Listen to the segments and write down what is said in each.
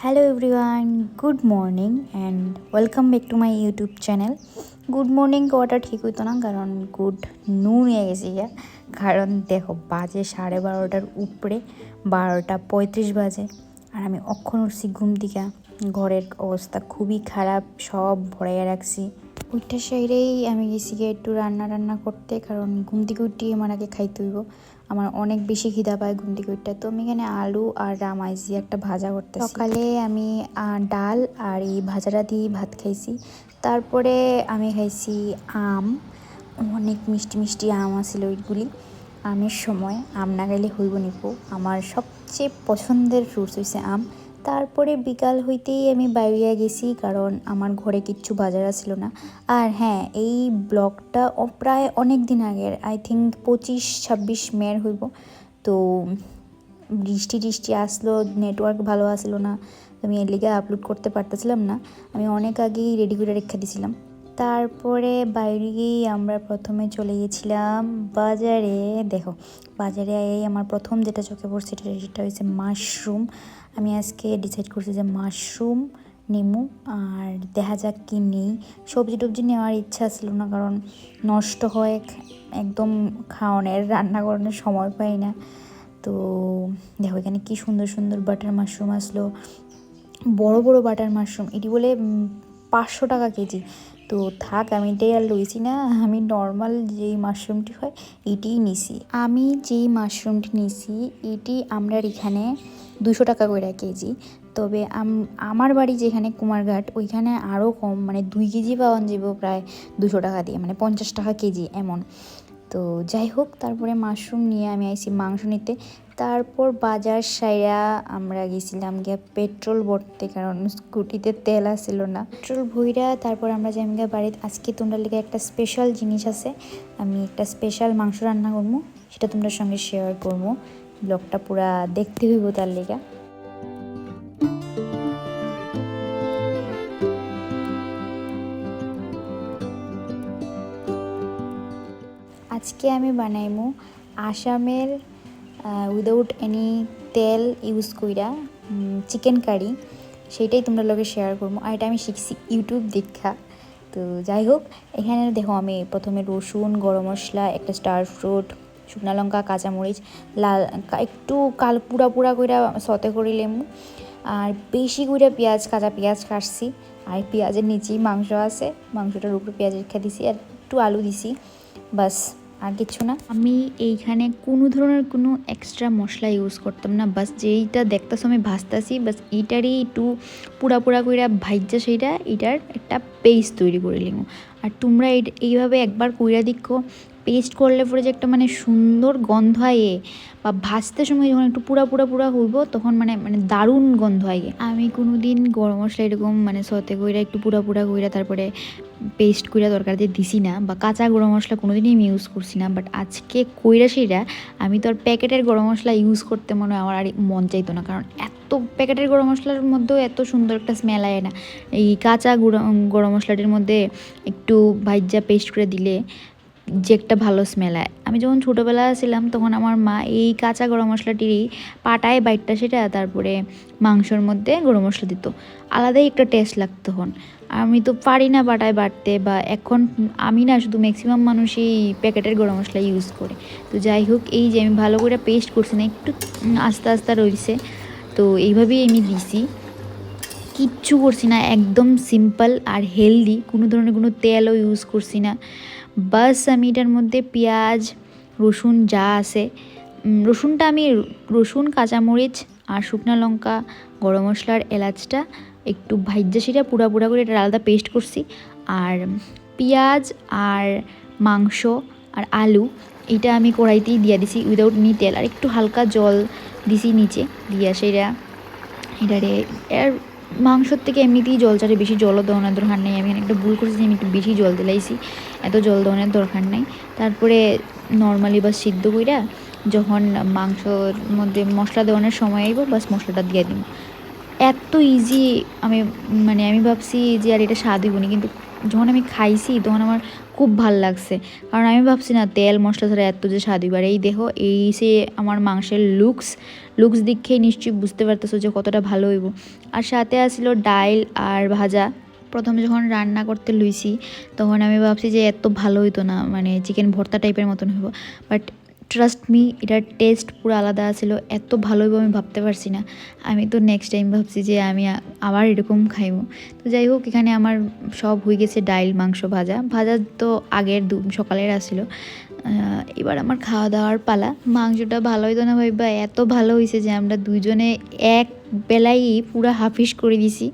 Hello everyone, good morning and welcome back to my YouTube channel. Good morning কোয়াটা ঠিক হইতো না, কারণ গুড নুন হয়ে গেছি গিয়া। কারণ দেখো বাজে 12:30টার উপরে, 12:35 বাজে, আর আমি অক্ষণ উঠছি ঘুম থেকে। ঘরের অবস্থা খুবই খারাপ, সব ভরাইয়া রাখছি। ওইটা সাইডেই আমি গেছি গিয়ে একটু রান্না করতে, কারণ ঘুম থেকে উঠিয়ে আমার আগে খাইতে হইব। আমার অনেক বেশি খিদা পায় ঘুম থেকে উঠতে। তো আমি এখানে আলু আর রামাইছি একটা ভাজা করতে। সকালে আমি ডাল আর এই ভাজাটা দিয়ে ভাত খাইছি। তারপরে আমি খাইছি আম, অনেক মিষ্টি মিষ্টি আম আছিল ওইগুলি। আমের সময় আম না খাইলে হইব নিপো, আমার সবচেয়ে পছন্দের ফ্রুটস হইছে আম। তারপরে বিকাল হইতেই আমি বাইরে গেছি, কারণ আমার ঘরে কিচ্ছু বাজার ছিল না। আর হ্যাঁ, এই ব্লগটা প্রায় অনেক দিন আগের, আই থিঙ্ক 25-26 মের হইব। তো বৃষ্টি আসলো, নেটওয়ার্ক ভালো আসলো না, আমি এর লিগে আপলোড করতে পারতেছিলাম না। আমি অনেক আগেই রেডি করে রেখে দিয়েছিলাম। তারপরে বাইরে গিয়েই আমরা প্রথমে চলে গেছিলাম বাজারে। দেখো বাজারে আমার প্রথম যেটা চোখে পড়ছে সেটা হচ্ছে মাশরুম। আমি আজকে ডিসাইড করছি যে মাশরুম নেমু, আর দেখা যাক কি নেই। সবজি টবজি নেওয়ার ইচ্ছা ছিল না, কারণ নষ্ট হয় একদম, খাওয়ানোর রান্না করানোর সময় পাই না। তো দেখো এখানে কি সুন্দর সুন্দর বাটার মাশরুম আসলো, বড় বড় বাটার মাশরুম। এটি বলে 500 টাকা কেজি। তো থাক, আমি এটাই আর লইছি না, আমি নর্মাল যেই মাশরুমটি হয় এটিই নিছি। আমি যেই মাশরুমটি নিছি এটি আমরা এখানে 200 টাকা করে কেজি। তবে আমার বাড়ি যেখানে কুমারঘাট, ওইখানে আরও কম, মানে 2 কেজি পাওয়া যাব প্রায় 200 টাকা দিয়ে, মানে 50 টাকা কেজি এমন। তো যাই হোক, তারপরে মাশরুম নিয়ে আমি আইছি মাংস নিতে। তারপর বাজার সাইরা আমরা গেছিলাম গিয়ে পেট্রোল ভরতে, কারণ স্কুটিতে তেল আসছিল না। পেট্রোল ভইরা তারপর আমরা যাই গিয়ে বাড়িতে। আজকে তোমরা লেগে একটা স্পেশাল জিনিস আছে, আমি একটা স্পেশাল মাংস রান্না করবো, সেটা তোমরা সঙ্গে শেয়ার করবো। ব্লগটা পুরা দেখতে হইব তার লেগা। আজকে আমি বানাইমু আসামের উইদাউট এনি তেল ইউজ কইরা চিকেন কারি, সেইটাই তোমরা লোকে শেয়ার করবো। আর এটা আমি শিখছি ইউটিউব দেখা। তো যাই হোক, এখানে দেখো আমি প্রথমে রসুন, গরম মশলা, একটা স্টার ফ্রুট, শুকনো লঙ্কা, কাঁচামরিচ, লাল একটু পুরা কইরা সতে করে লেমু, আর বেশি করে কাঁচা পেঁয়াজ কাটছি। আর পেঁয়াজের নিচেই মাংস আছে, মাংসটার উপরে পেঁয়াজ রেখে দিছি, আর একটু আলু দিছি, বাস, আর কিছু না। আমি এইখানে কোনো ধরনের কোনো এক্সট্রা মশলা ইউজ করতাম না, বাস যেইটা দেখতেছো আমি ভাজতেছি, বাস এইটারই একটু পুরা কইরা ভাইজা সেইটা এটার একটা পেস্ট তৈরি করে নিব। আর তোমরা এইভাবে একবার কইরা দেখো, পেস্ট করলে পরে যে একটা মানে সুন্দর গন্ধ হয়, বা ভাজতে সময় যখন একটু পুরা হইব তখন মানে দারুণ গন্ধ হয়। আমি কোনো দিন গরম মশলা এরকম মানে সতে কইরা একটু পুরা কইরা তারপরে পেস্ট কইরা তরকারি দিয়ে দিছি না, বা কাঁচা গরম মশলা কোনো দিনই আমি ইউজ করছি না। বাট আজকে কইরা সেইটা আমি তো আর প্যাকেটের গরম মশলা ইউজ করতে মনে হয় আমার আর মন চাইতো না, কারণ এত প্যাকেটের গরম মশলার মধ্যেও এত সুন্দর একটা স্মেল আয় না। এই কাঁচা গরম মশলাটির মধ্যে একটু ভাইজা পেস্ট করে দিলে যে একটা ভালো স্মেল হয়। আমি যখন ছোটোবেলা ছিলাম তখন আমার মা এই কাঁচা গরম মশলাটিরই পাটায় বাইটটা সেটা তারপরে মাংসর মধ্যে গরম মশলা দিত, আলাদাই একটা টেস্ট লাগতো। তখন আমি তো পারি না পাটায় বাটতে, বা এখন আমি না, শুধু ম্যাক্সিমাম মানুষই প্যাকেটের গরম মশলা ইউজ করে। তো যাই হোক, এই যে আমি ভালো করে পেস্ট করছি না, একটু আস্তে রয়েছে, তো এইভাবেই আমি দিছি, কিচ্ছু করছি না, একদম সিম্পল আর হেলদি, কোনো ধরনের কোনো তেলও ইউজ করছি না। বাস আমি এটার মধ্যে পেঁয়াজ, রসুন যা আছে, রসুনটা আমি রসুন, কাঁচামরিচ আর শুকনো লঙ্কা, গরম মশলার এলাচটা একটু ভাইজা সেটা পুরা করে এটা আলাদা পেস্ট করছি। আর পেঁয়াজ আর মাংস আর আলু এটা আমি কড়াইতেই দিয়ে দিছি উইদাউট নি তেল, আর একটু হালকা জল দিছি নিচে দিয়া সেটা এটারে। আর মাংসর থেকে এমনিতেই জল ছাড়ে, বেশি জলও দেওয়ানোর দরকার নেই। আমি একটা ভুল করেছি, আমি একটু বেশি জল দিলাইছি, এত জল দেওয়ানোর দরকার নেই। তারপরে নর্মালি বাস সিদ্ধ কইরা যখন মাংসর মধ্যে মশলা দেওয়ানোর সময় আইব, বাস মশলাটা দিয়ে দিব। এত ইজি। আমি ভাবছি যে আর এটা স্বাদ হইব না, কিন্তু যখন আমি খাইছি তখন আমার খুব খুব ভাল লাগছে, কারণ আমি ভাবছি না তেল মশলা ছাড়া এত যে স্বাদ এবার। এই দেখো এই সে আমার মাংসের লুকস দেখেই নিশ্চয়ই বুঝতে পারতেছো যে কতটা ভালো হইব। আর সাথে আসছিল ডাইল আর ভাজা। প্রথমে যখন রান্না করতে লুইছি তখন আমি ভাবছি যে এত ভালো হইতো না, মানে চিকেন ভর্তা টাইপের মতন হইব, বাট ট্রাস্ট মি এটার টেস্ট পুরো আলাদা ছিল। এত ভালো হইব আমি ভাবতে পারছি না। আমি তো নেক্সট টাইম ভাবছি যে আমি আবার এরকম খাইব। তো যাই হোক, এখানে আমার সব হয়ে গেছে, ডাইল মাংস ভাজা তো আগের সকালের আসছিল। এবার আমার খাওয়া দাওয়ার পালা। মাংসটা ভালো হইতো না ভাইবা, এত ভালো হয়েছে যে আমরা দুইজনে এক বেলাই পুরো হাফিস করে দিছি,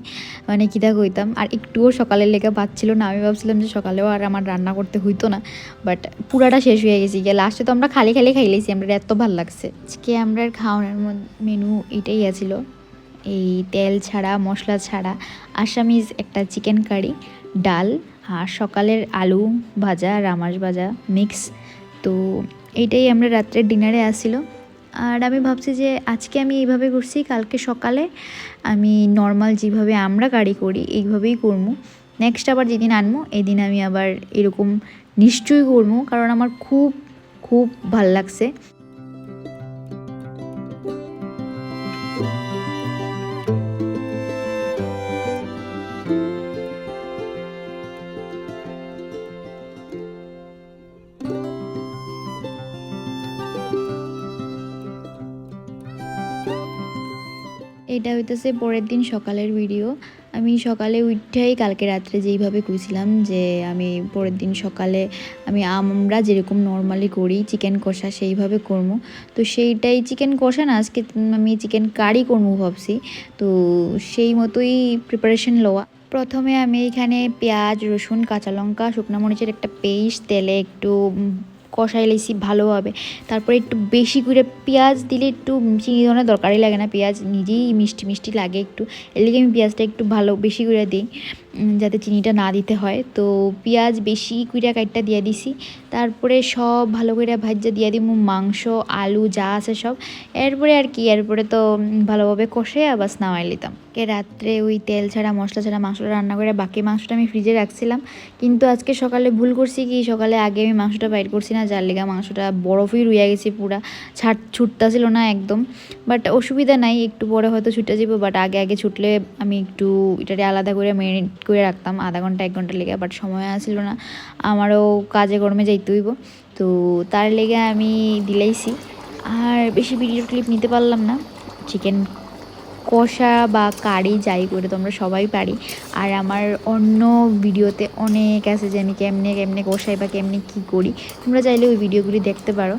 মানে কিতা কইতাম। আর একটুও সকালের লেগে পাচ্ছিল না, আমি ভাবছিলাম যে সকালেও আর আমার রান্না করতে হইতো না, বাট পুরাটা শেষ হয়ে গেছি গিয়ে। লাস্টে তো আমরা খালি খাইলেছি, আমরা এত ভালো লাগছে। আজকে আমরা খাওয়ানোর মেনু এটাই আছিল, এই তেল ছাড়া মশলা ছাড়া আসামিজ একটা চিকেন কারি, ডাল, আর সকালের আলু ভাজা রামাস ভাজা মিক্স। তো এইটাই আমরা রাত্রের ডিনারে আসছিল। আর আমি ভাবছি যে আজকে আমি এইভাবে করছি, কালকে সকালে আমি নর্মাল যেভাবে আমরা কারি করি এইভাবেই করবো। নেক্সট আবার যেদিন আনবো এই দিন আমি আবার এরকম নিশ্চয়ই করবো, কারণ আমার খুব খুব ভাল লাগছে। এটা হইতেছে পরের দিন সকালের ভিডিও। আমি সকালে উঠাই কালকে রাত্রে যেইভাবে কইছিলাম যে আমি পরের দিন সকালে আমরা যেরকম নর্মালি করি চিকেন কষা সেইভাবে করবো। তো সেইটাই চিকেন কষা না, আজকে আমি চিকেন কারি করবো ভাবছি। তো সেই মতোই প্রিপারেশন লওয়া। প্রথমে আমি এখানে পেঁয়াজ রসুন কাঁচা লঙ্কা শুকনো মরিচের একটা পেস্ট তেলে একটু কষাই লেছি ভালোভাবে। তারপরে একটু বেশি করে পেঁয়াজ দিলে একটু চিনি ধরনের দরকারই লাগে না, পেঁয়াজ নিজেই মিষ্টি মিষ্টি লাগে একটু, এর লিগে আমি পেঁয়াজটা একটু ভালো বেশি করে দিই যাতে চিনিটা না দিতে হয়। তো পেঁয়াজ বেশি করে কাটটা দিয়ে দিছি। তারপরে সব ভালো করে ভাজা দিয়ে দিব মাংস আলু যা আছে সব। এরপরে আর কি, এরপরে তো ভালোভাবে কষে আবার নামাই নিতাম। রাত্রে ওই তেল ছাড়া মশলা ছাড়া মাংসটা রান্না করে বাকি মাংসটা আমি ফ্রিজে রাখছিলাম, কিন্তু আজকে সকালে ভুল করছি কি, সকালে আগে আমি মাংসটা বাইর করছি না, যার লেগা মাংসটা বরফই রুইয়া গেছে পুরা, ছুটতেছিল না একদম। বাট অসুবিধা নাই, একটু পরে হয়তো ছুটে যাবো, বাট আগে ছুটলে আমি একটু এটাকে আলাদা করে মেরিনেট করে রাখতাম আধা ঘন্টা 1 ঘন্টা লেগে, বাট সময় আসছিল না, আমারও কাজে কর্মে যাইতে হইব। তো তার লেগে আমি দিলাইছি, আর বেশি ভিডিও ক্লিপ নিতে পারলাম না। চিকেন কষা বা কারি যাই করে তোমরা সবাই পারি, আর আমার অন্য ভিডিওতে অনেক আছে যে আমি কেমনে কেমনে কষাই বা কেমনে কী করি, তোমরা চাইলে ওই ভিডিওগুলি দেখতে পারো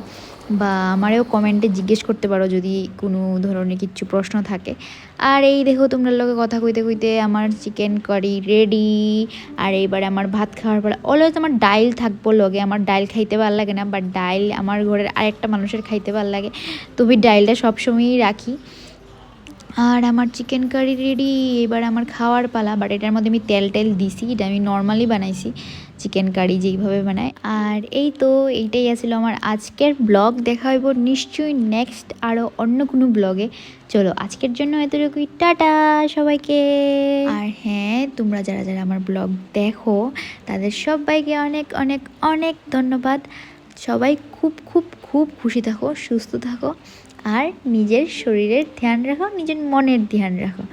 বা আমারও কমেন্টে জিজ্ঞেস করতে পারো যদি কোনো ধরনের কিছু প্রশ্ন থাকে। আর এই দেখো তোমরা লোকে কথা কইতে কইতে আমার চিকেন কারি রেডি। আর এইবারে আমার ভাত খাওয়ার পর অলওয়েজ আমার ডাইল থাকবো লগে, আমার ডাইল খাইতে ভালো লাগে না, বাট ডাইল আমার ঘরের আরেকটা মানুষের খাইতে ভালো লাগে, তো আমি ডাইলটা সবসময়ই রাখি। আর আমার চিকেন কারি রেডি, এবার আমার খাওয়ার পালা। বাট এটার মধ্যে আমি তেল দিছি, এটা আমি নর্মালি বানাইছি চিকেন কারি যেইভাবে বানায়। আর এই তো এইটাই আসলে আমার আজকের ব্লগ, দেখা হইব নিশ্চয়ই নেক্সট আরও অন্য কোনো ব্লগে। চলো আজকের জন্য এতটুকুই, টাটা সবাইকে। আর হ্যাঁ, তোমরা যারা যারা আমার ব্লগ দেখো তাদের সবাইকে অনেক অনেক অনেক ধন্যবাদ। সবাই খুব খুব খুব খুশি থাকো, সুস্থ থাকো, আর নিজের শরীরের ধ্যান রাখো, নিজের মনের ধ্যান রাখো,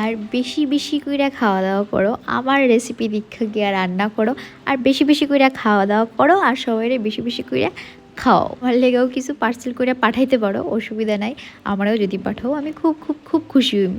আর বেশি বেশি করে খাওয়া দাওয়া করো, আমার রেসিপি দীক্ষা গিয়ে রান্না করো, আর বেশি বেশি করে খাওয়া দাওয়া করো, আর সবাই বেশি বেশি করে খাও। আমার লেগেও কিছু পার্সেল করে পাঠাইতে পারো, অসুবিধা নাই, আমারও যদি পাঠাও আমি খুব খুব খুব খুশি হইব।